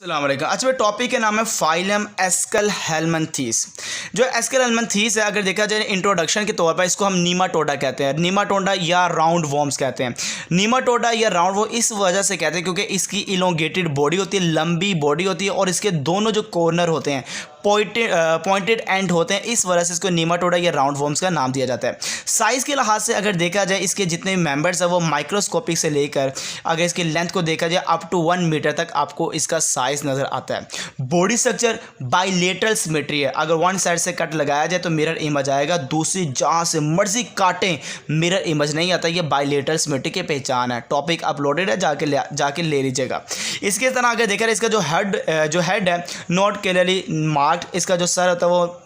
अस्सलाम वालेकुम। अच्छा भाई, टॉपिक के नाम है फाइलम एस्केलहेलमिन्थेस। जो एस्केलहेलमिन्थेस है, अगर देखा जाए इंट्रोडक्शन के तौर पर, इसको हम नीमाटोडा कहते हैं। नीमाटोडा या राउंड वॉर्म्स कहते हैं। नीमाटोडा या राउंड वॉर्म इस वजह से कहते हैं क्योंकि इसकी इलोंगेटेड बॉडी होती है, लंबी बॉडी होती है और इसके दोनों जो कॉर्नर होते हैं पॉइंटेड एंड होते हैं। इस वजह से इसको नीमाटोडा या राउंड वॉर्म्स का नाम दिया जाता है। साइज़ के लिहाज से अगर देखा जाए, इसके जितने मेंबर्स हैं वो माइक्रोस्कोपिक से लेकर अगर इसकी लेंथ को देखा जाए अप टू 1 मीटर तक आपको इसका साइज़ नज़र आता है। बॉडी स्ट्रक्चर बाइलेटरल सिमेट्री है। अगर वन साइड से कट लगाया जाए तो मिरर इमेज आएगा, दूसरी जहाँ से मर्जी काटें मिरर इमेज नहीं आता। ये बाइलेटरल सिमेट्री की पहचान है। टॉपिक अपलोडेड है, जाके ले लीजिएगा। इसके तरह अगर देखा जाए, इसका जो हेड है नॉट क्लियरली मार्क्ड। इसका जो सर होता है वो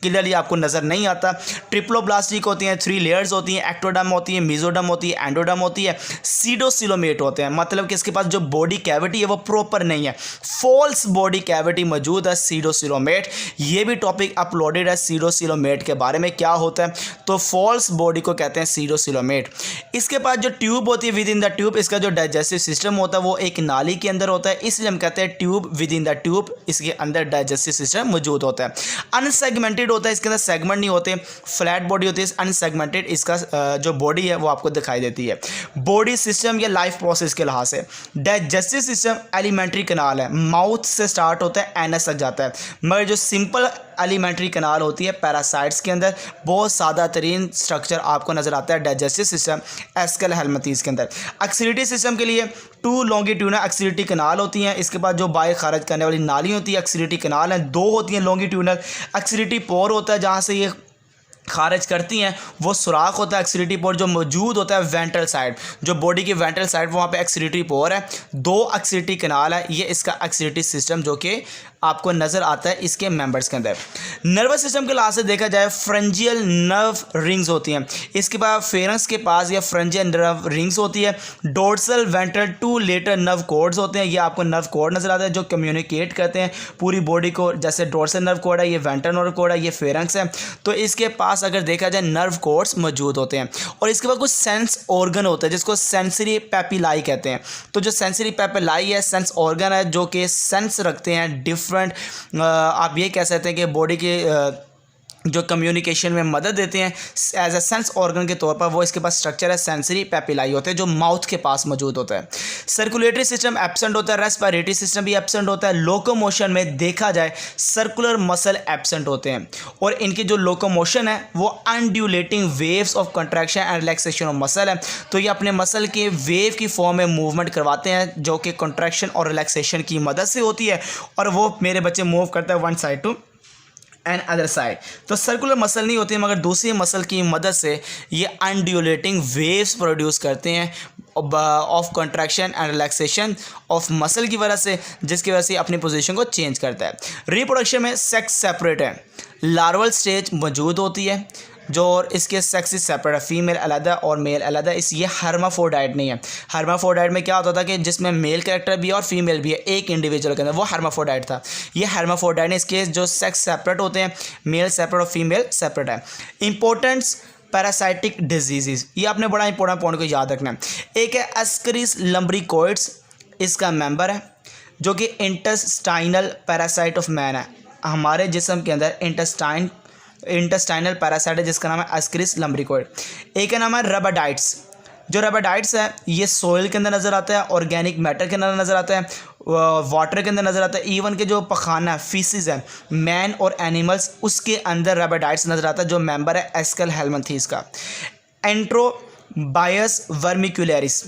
क्लियरली आपको नज़र नहीं आता। ट्रिप्लोब्लास्टिक होती हैं, 3 लेयर्स होती हैं, एक्टोडर्म होती है, मेसोडर्म होती है, एंडोडर्म होती है, सीडोसिलोमेट होते हैं। मतलब कि इसके पास जो बॉडी कैविटी है वो प्रॉपर नहीं है, फॉल्स बॉडी कैविटी मौजूद है, सीडोसिलोमेट। ये भी टॉपिक अपलोडेड है सीडोसिलोमेट के बारे में, क्या होता है। तो फॉल्स बॉडी को कहते हैं सीडोसिलोमेट। इसके पास जो ट्यूब होती है विद इन द ट्यूब, इसका जो डाइजेस्टिव सिस्टम होता है वो एक नाली के अंदर होता है, इसलिए हम कहते हैं tube with in the tube. इसके अंदर डाइजेस्टिव सिस्टम मौजूद होता है। अनसेगमेंटेड होता है, इसके अंदर सेगमेंट नहीं होते, फ्लैट बॉडी होती है। अनसेगमेंटेड इसका जो बॉडी है वो आपको दिखाई देती है। बॉडी सिस्टम या लाइफ प्रोसेस के लिहाज से डाइजेस्टिव सिस्टम एलिमेंट्री कनाल है, माउथ से स्टार्ट होता है, एनस तक जाता है। मगर जो सिंपल एलिमेंट्री कनाल होती है पैरासाइट्स के अंदर, बहुत सादा तरीन स्ट्रक्चर आपको नजर आता है डाइजेस्टिव सिस्टम एस्केलहेलमिन्थेस के अंदर। एक्सीलिटी सिस्टम के लिए 2 लॉन्गिट्यूडनल एक्सीलिटी कनाल होती हैं। इसके बाद जो बाहर खारिज करने वाली नाली होती है एक्सीलिटी कनाल है, 2 होती हैं लॉन्गिट्यूडनल। एक्सीलिटी पोर होता है, जहाँ से ये खारिज करती हैं वो सुराख होता है एक्सीलिटी पोर, जो मौजूद होता है वेंट्रल साइड, जो बॉडी की वेंट्रल साइड वहाँ पे एक्सीलिटी पोर है। 2 एक्सीलिटी कनाल है, ये इसका एक्सीलिटी सिस्टम जो कि आपको नज़र आता है इसके मेंबर्स के अंदर। नर्वस सिस्टम के लिहाज से देखा जाए, फ्रंजियल नर्व रिंग्स होती हैं। इसके बाद फेरेंक्स के पास ये फ्रंजियल नर्व रिंग्स होती है। Dorsal ventral 2 lateral nerve cords होते हैं। ये आपको नर्व कॉर्ड नज़र आता है जो कम्युनिकेट करते हैं पूरी बॉडी को। जैसे डोर्सल नर्व कॉर्ड है, ये वेंट्रल नर्व कॉर्ड है, ये फेरेंक्स है। तो इसके पास अगर देखा जाए नर्व कॉर्ड्स मौजूद होते हैं। और इसके बाद कुछ सेंस ऑर्गन होता है जिसको सेंसरी पेपिलाई कहते हैं। तो जो सेंसरी पेपिलाई है, सेंस ऑर्गन है जो कि सेंस रखते हैं डिफरेंट, आप ये कह सकते हैं कि बॉडी के जो कम्युनिकेशन में मदद देते हैं एज ए सेंस ऑर्गन के तौर पर। वो इसके पास स्ट्रक्चर है सेंसरी पेपिलाई होते हैं जो माउथ के पास मौजूद होता है। सर्कुलेटरी सिस्टम एब्सेंट होता है, रेस्पिरेटरी सिस्टम भी एब्सेंट होता है। लोकोमोशन में देखा जाए सर्कुलर मसल एब्सेंट होते हैं और इनकी जो लोकोमोशन है वो undulating waves of contraction and relaxation of muscle है। तो ये अपने मसल के वेव की फॉर्म में मूवमेंट करवाते हैं जो कि कंट्रैक्शन और रिलैक्सेशन की मदद से होती है, और वो मेरे बच्चे मूव करते हैं one side to and other side. तो सर्कुलर मसल नहीं होती है, मगर दूसरी मसल की मदद से ये अनड्यूलेटिंग वेव्स प्रोड्यूस करते हैं of contraction and relaxation of muscle की वजह से, जिसकी वजह से अपनी पोजीशन को चेंज करता है। रिप्रोडक्शन में सेक्स सेपरेट है, लार्वल स्टेज मौजूद होती है जो, और इसके सेक्स सेपरेट है, फीमेल अलग और मेल अलग है। इस ये हर्माफोडाइट नहीं है। हर्माफोडाइट में क्या होता था कि जिसमें मेल कैरेक्टर भी है और फीमेल भी है एक इंडिविजुअल के अंदर, वो हर्माफोडाइट था। ये हर्माफोडाइट है। इसके जो सेक्स सेपरेट होते हैं, मेल सेपरेट और फीमेल सेपरेट है। इंपॉर्टेंस पैरासाइटिक डिजीज़, ये आपने बड़ा इंपॉर्टेंट पॉइंट को याद रखना है। एक है एस्करिस लम्ब्रिकोइड्स, इसका मेंबर है जो कि इंटेस्टाइनल पैरासाइट ऑफ मैन है। हमारे जिस्म के अंदर इंटेस्टाइनल पैरासाइट है जिसका नाम है एस्करिस लम्ब्रिकोइड। एक का नाम है रबाडाइट्स। जो रबाडाइट्स है ये सोइल के अंदर नज़र आता है, ऑर्गेनिक मैटर के अंदर नज़र आता है, वाटर के अंदर नज़र आता है। इवन के जो पखाना है, फीसिस है, मैन और एनिमल्स, उसके अंदर रबाडाइट्स नज़र आता है जो मेंबर है एस्केलहेलमिन्थेस का। एंट्रोबायस वर्मिकुलरिस,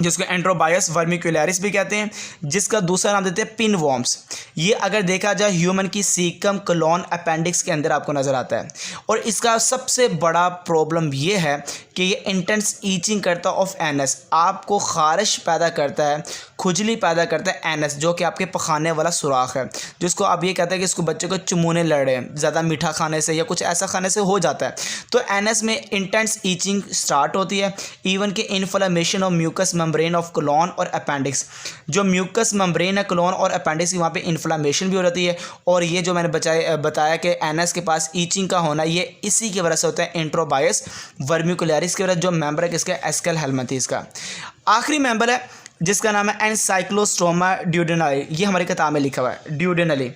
जिसको एंट्रोबायस वर्मिकुलरिस भी कहते हैं, जिसका दूसरा नाम देते हैं पिन वॉर्म्स। ये अगर देखा जाए ह्यूमन की सीकम कोलोन अपेंडिक्स के अंदर आपको नज़र आता है। और इसका सबसे बड़ा प्रॉब्लम ये है कि ये इंटेंस ईचिंग करता है ऑफ एनस, आपको खारिश पैदा करता है, खुजली पैदा करता है एनस, जो कि आपके पखाने वाला सुराख है, जिसको आप ये कहते हैं कि इसको बच्चे को चुमूने लड़ रहे हैं ज़्यादा मीठा खाने से या कुछ ऐसा खाने से हो जाता है। तो एनस में इंटेंस ईचिंग स्टार्ट होती है। इवन के inflammation of mucous membrane of colon और अपेंडिक्स, जो म्यूकस मेम्ब्रेन है कोलोन और अपेंडिक्स की, वहाँ पे इन्फ्लेमेशन भी हो जाती है। और ये जो मैंने बताया कि एनस के पास ईचिंग का होना, ये इसी की वजह से होता है, एंट्रोबायस वर्मिकुलरिस की वजह, जो मेंबर है किसका, एस्केलहेलमिन्थेस का। आखिरी मेंबर है जिसका नाम है एनसाइक्लोस्टोमा ड्यूडेनली, ये हमारी किताब में लिखा हुआ है ड्यूडेनली।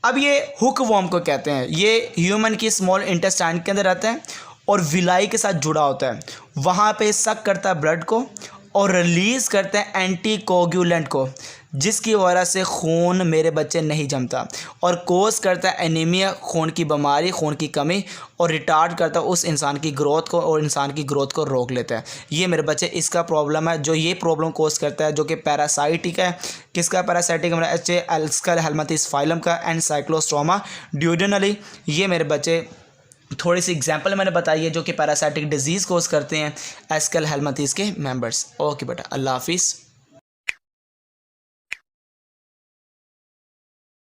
अब ये हुक वॉर्म को कहते हैं, ये ह्यूमन की स्मॉल इंटेस्टाइन के अंदर रहता है और विलाई के साथ जुड़ा होता है, वहाँ पे सक करता है ब्लड को और रिलीज़ करते हैं एंटीकोगुलेंट को, जिसकी वजह से खून मेरे बच्चे नहीं जमता और कोज करता है एनीमिया, खून की बीमारी, खून की कमी, और रिटार्ड करता है उस इंसान की ग्रोथ को और इंसान की ग्रोथ को रोक लेता है। ये मेरे बच्चे इसका प्रॉब्लम है, जो ये प्रॉब्लम कोज करता है, जो कि पैरासाइटिक है। किसका पैरासाइटिक? हमारा एस्केल हेलमिंथेस फाइलम का एनसाइक्लोस्टोमा ड्यूडेनली। ये मेरे बच्चे थोड़ी सी एग्जांपल मैंने बताई है जो कि पैरासाइटिक डिजीज़ कोज करते हैं एस्केल हेलमिंथेस के मेंबर्स। ओके बेटा, अल्लाह हाफिज़।